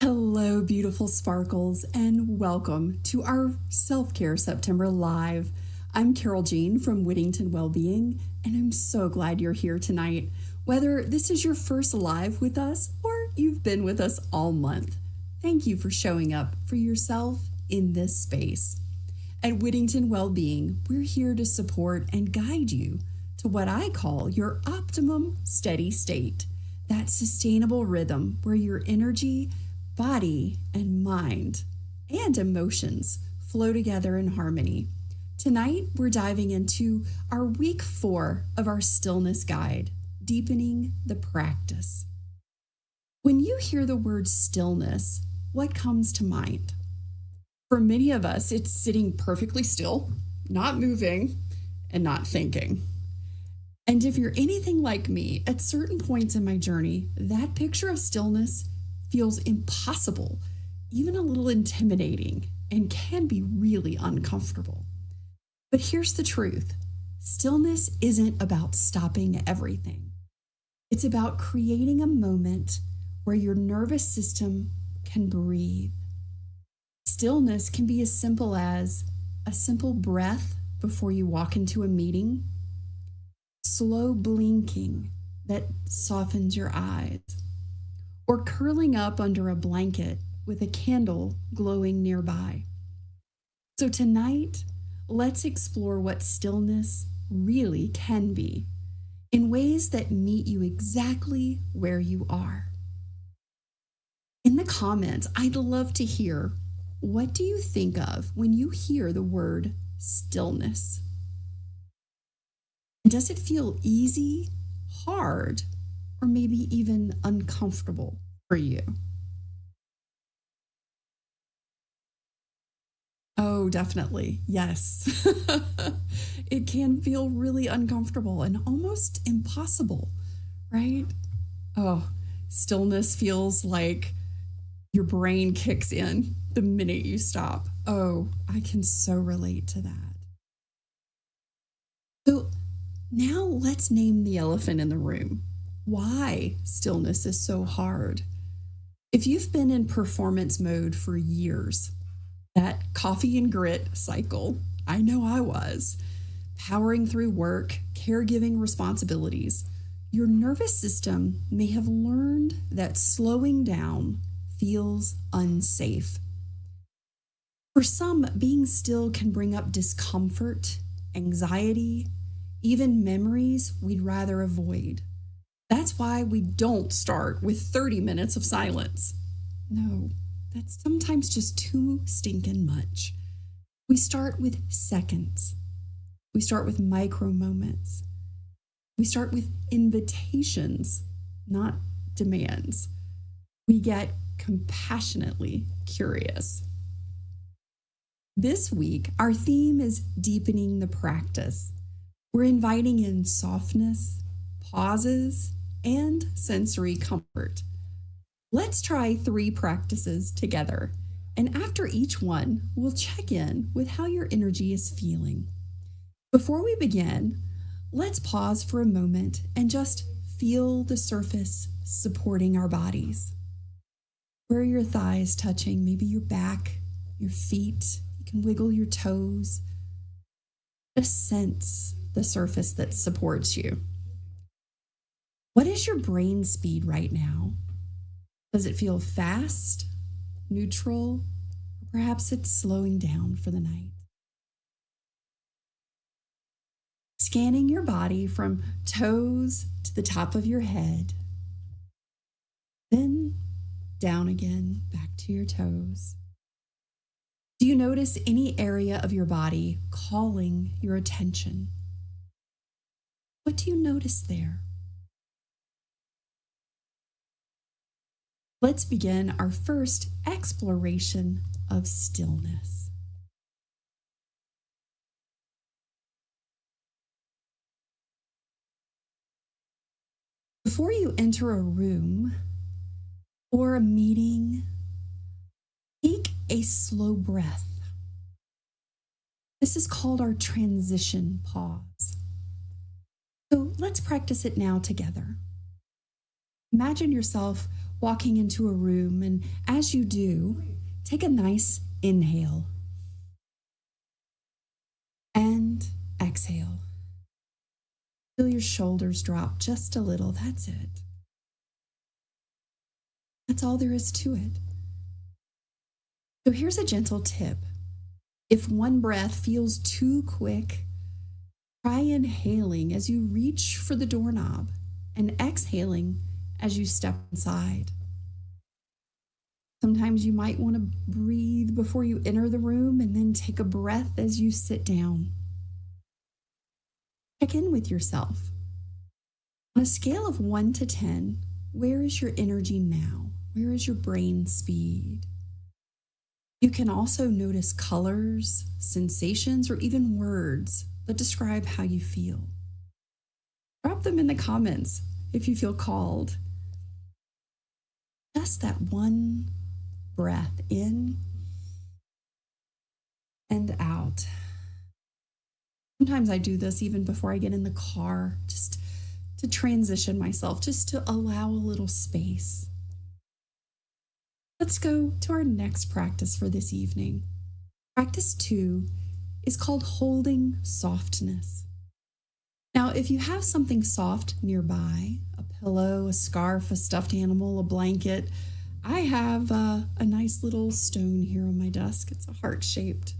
Hello, beautiful sparkles, and welcome to our Self-Care September Live. I'm Carole Jean from Whittington Wellbeing, and I'm so glad you're here tonight. Whether this is your first live with us or you've been with us all month, thank you for showing up for yourself in this space. At Whittington Wellbeing, we're here to support and guide you to what I call your optimum steady state, that sustainable rhythm where your energy, body, and mind and emotions flow together in harmony. Tonight, we're diving into our week 4 of our Stillness Guide, Deepening the Practice. When you hear the word stillness, what comes to mind? For many of us, it's sitting perfectly still, not moving, and not thinking. And if you're anything like me, at certain points in my journey, that picture of stillness feels impossible, even a little intimidating, and can be really uncomfortable. But here's the truth. Stillness isn't about stopping everything. It's about creating a moment where your nervous system can breathe. Stillness can be as simple as a simple breath before you walk into a meeting, slow blinking that softens your eyes, or curling up under a blanket with a candle glowing nearby. So tonight, let's explore what stillness really can be in ways that meet you exactly where you are. In the comments, I'd love to hear, what do you think of when you hear the word stillness? Does it feel easy, hard, or maybe even uncomfortable for you? Oh, definitely. Yes. It can feel really uncomfortable and almost impossible, right? Oh, stillness feels like your brain kicks in the minute you stop. Oh, I can so relate to that. So now let's name the elephant in the room. Why stillness is so hard. If you've been in performance mode for years, that coffee and grit cycle, I know I was, powering through work, caregiving responsibilities, your nervous system may have learned that slowing down feels unsafe. For some, being still can bring up discomfort, anxiety, even memories we'd rather avoid. That's why we don't start with 30 minutes of silence. No, that's sometimes just too stinking much. We start with seconds. We start with micro moments. We start with invitations, not demands. We get compassionately curious. This week, our theme is deepening the practice. We're inviting in softness, pauses, and sensory comfort. Let's try 3 practices together, and after each one, we'll check in with how your energy is feeling. Before we begin, let's pause for a moment and just feel the surface supporting our bodies. Where are your thighs touching? Maybe your back, your feet. You can wiggle your toes. Just sense the surface that supports you. What is your brain speed right now? Does it feel fast, neutral, or perhaps it's slowing down for the night? Scanning your body from toes to the top of your head, then down again, back to your toes. Do you notice any area of your body calling your attention? What do you notice there? Let's begin our first exploration of stillness. Before you enter a room or a meeting, take a slow breath. This is called our transition pause. So let's practice it now together. Imagine yourself walking into a room, and as you do, take a nice inhale and exhale. Feel your shoulders drop just a little. That's it. That's all there is to it. So here's a gentle tip. If one breath feels too quick, try inhaling as you reach for the doorknob and exhaling as you step inside. Sometimes you might want to breathe before you enter the room and then take a breath as you sit down. Check in with yourself. On a scale of 1 to 10, where is your energy now? Where is your brain speed? You can also notice colors, sensations, or even words that describe how you feel. Drop them in the comments if you feel called. Just that one breath in and out. Sometimes I do this even before I get in the car, just to transition myself, just to allow a little space. Let's go to our next practice for this evening. Practice 2 is called holding softness. Now, if you have something soft nearby, a pillow, a scarf, a stuffed animal, a blanket, I have a nice little stone here on my desk. It's a heart-shaped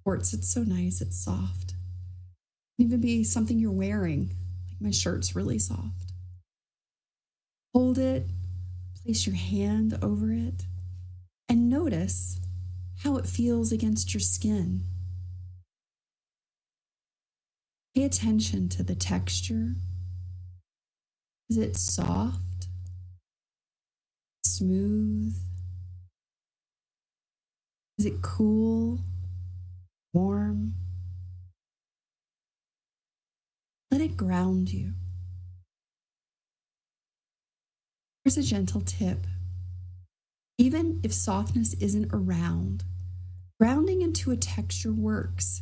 quartz. It's so nice. It's soft. It can even be something you're wearing. Like my shirt's really soft. Hold it. Place your hand over it. And notice how it feels against your skin. Pay attention to the texture. Is it soft? Smooth? Is it cool? Warm? Let it ground you. Here's a gentle tip. Even if softness isn't around, grounding into a texture works.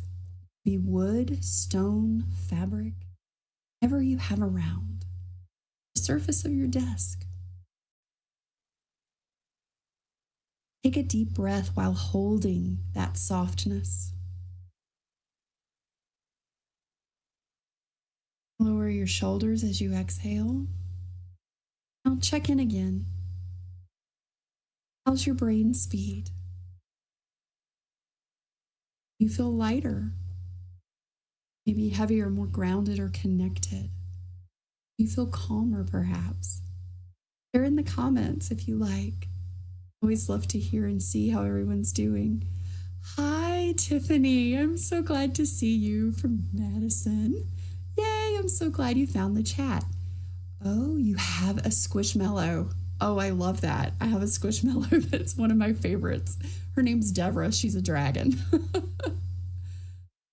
Be wood, stone, fabric, whatever you have around. The surface of your desk. Take a deep breath while holding that softness. Lower your shoulders as you exhale. Now check in again. How's your brain speed? You feel lighter, maybe heavier, more grounded or connected. You feel calmer, perhaps. Share in the comments if you like. Always love to hear and see how everyone's doing. Hi, Tiffany. I'm so glad to see you from Madison. Yay, I'm so glad you found the chat. Oh, you have a squishmallow. Oh, I love that. I have a squishmallow that's one of my favorites. Her name's Deborah. She's a dragon.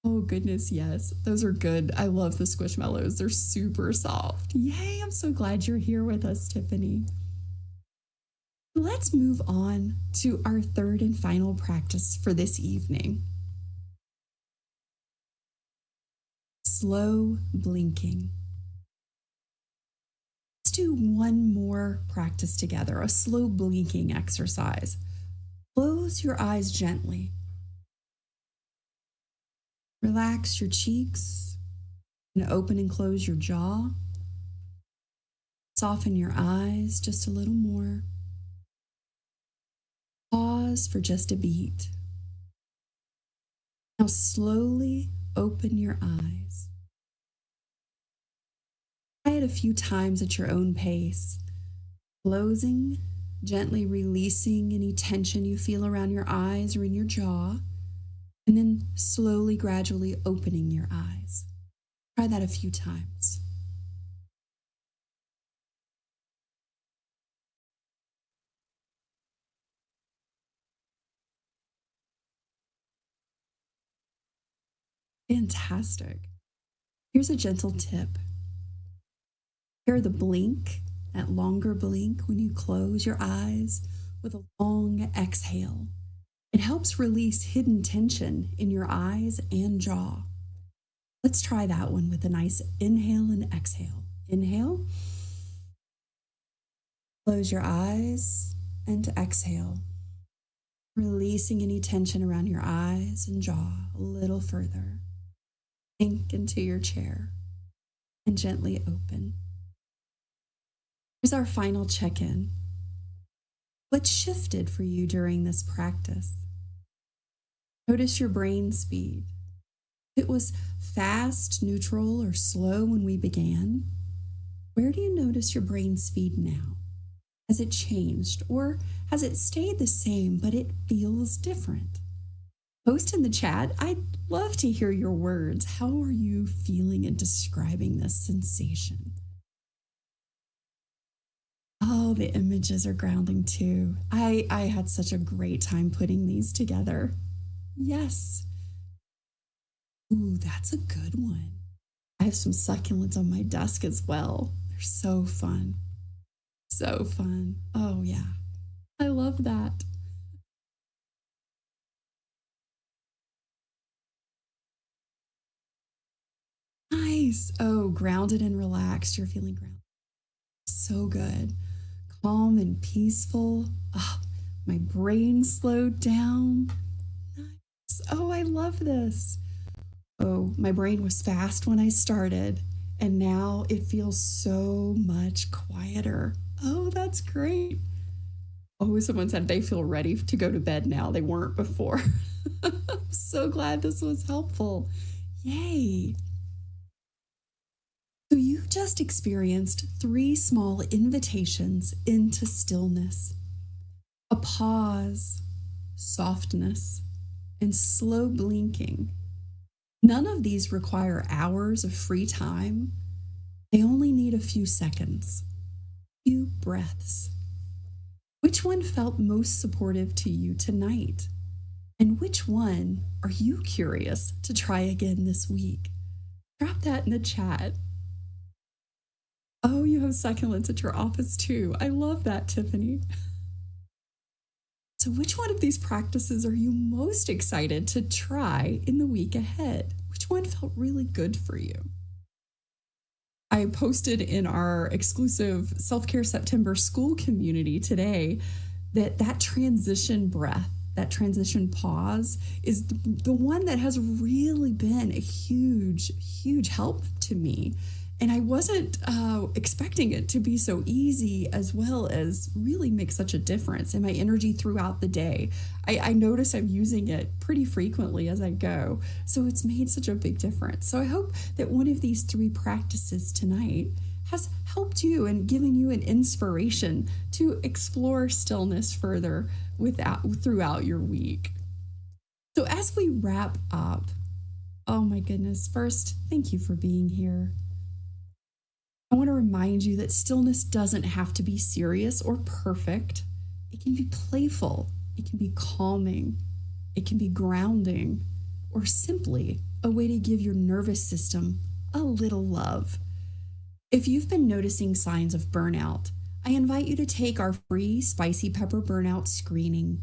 Oh, goodness, yes. Those are good. I love the squishmallows. They're super soft. Yay, I'm so glad you're here with us, Tiffany. Let's move on to our third and final practice for this evening. Slow blinking. Do one more practice together, a slow blinking exercise. Close your eyes gently. Relax your cheeks and open and close your jaw. Soften your eyes just a little more. Pause for just a beat. Now slowly open your eyes. Try it a few times at your own pace, closing, gently releasing any tension you feel around your eyes or in your jaw, and then slowly, gradually opening your eyes. Try that a few times. Fantastic. Here's a gentle tip. Hear the blink, that longer blink when you close your eyes with a long exhale. It helps release hidden tension in your eyes and jaw. Let's try that one with a nice inhale and exhale. Inhale. Close your eyes and exhale, releasing any tension around your eyes and jaw a little further. Sink into your chair and gently open. Here's our final check-in. What shifted for you during this practice? Notice your brain speed. If it was fast, neutral, or slow when we began, where do you notice your brain speed now? Has it changed, or has it stayed the same, but it feels different? Post in the chat. I'd love to hear your words. How are you feeling and describing this sensation? Oh, the images are grounding too. I had such a great time putting these together. Yes. Ooh, that's a good one. I have some succulents on my desk as well. They're so fun. So fun. Oh, yeah. I love that. Nice. Oh, grounded and relaxed. You're feeling grounded. So good. Calm and peaceful. Oh, my brain slowed down. Nice. Oh, I love this. Oh, my brain was fast when I started, and now it feels so much quieter. Oh, that's great. Oh, someone said they feel ready to go to bed now. They weren't before. I'm so glad this was helpful. Yay. So you just experienced 3 small invitations into stillness. A pause, softness, and slow blinking. None of these require hours of free time. They only need a few seconds, few breaths. Which one felt most supportive to you tonight? And which one are you curious to try again this week? Drop that in the chat. Oh, you have succulents at your office too. I love that, Tiffany. So which one of these practices are you most excited to try in the week ahead? Which one felt really good for you? I posted in our exclusive Self-Care September school community today that transition breath, that transition pause is the one that has really been a huge, huge help to me. And I wasn't expecting it to be so easy, as well as really make such a difference in my energy throughout the day. I notice I'm using it pretty frequently as I go. So it's made such a big difference. So I hope that one of these 3 practices tonight has helped you and given you an inspiration to explore stillness further throughout your week. So as we wrap up, oh my goodness, first, thank you for being here. I want to remind you that stillness doesn't have to be serious or perfect. It can be playful, it can be calming, it can be grounding, or simply a way to give your nervous system a little love. If you've been noticing signs of burnout, I invite you to take our free spicy pepper burnout screening.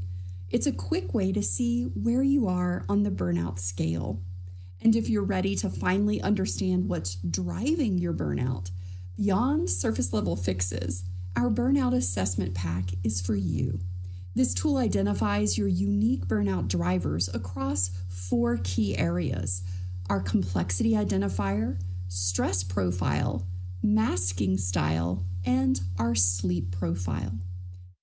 It's a quick way to see where you are on the burnout scale. And if you're ready to finally understand what's driving your burnout, beyond surface level fixes, our burnout assessment pack is for you. This tool identifies your unique burnout drivers across 4 key areas: our complexity identifier, stress profile, masking style, and our sleep profile.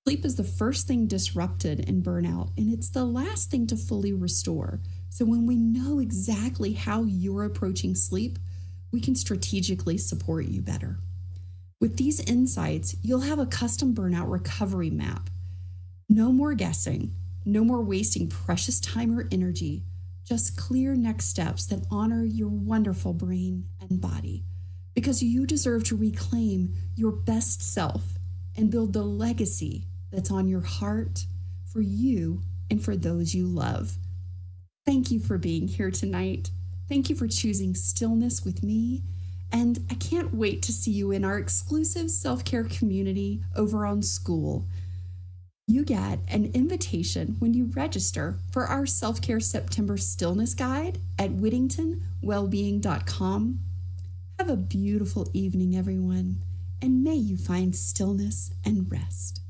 Sleep is the first thing disrupted in burnout, and it's the last thing to fully restore. So when we know exactly how you're approaching sleep, we can strategically support you better. With these insights, you'll have a custom burnout recovery map. No more guessing, no more wasting precious time or energy, just clear next steps that honor your wonderful brain and body, because you deserve to reclaim your best self and build the legacy that's on your heart for you and for those you love. Thank you for being here tonight. Thank you for choosing stillness with me. And I can't wait to see you in our exclusive self-care community over on School. You get an invitation when you register for our Self-Care September Stillness Guide at whittingtonwellbeing.com. Have a beautiful evening, everyone, and may you find stillness and rest.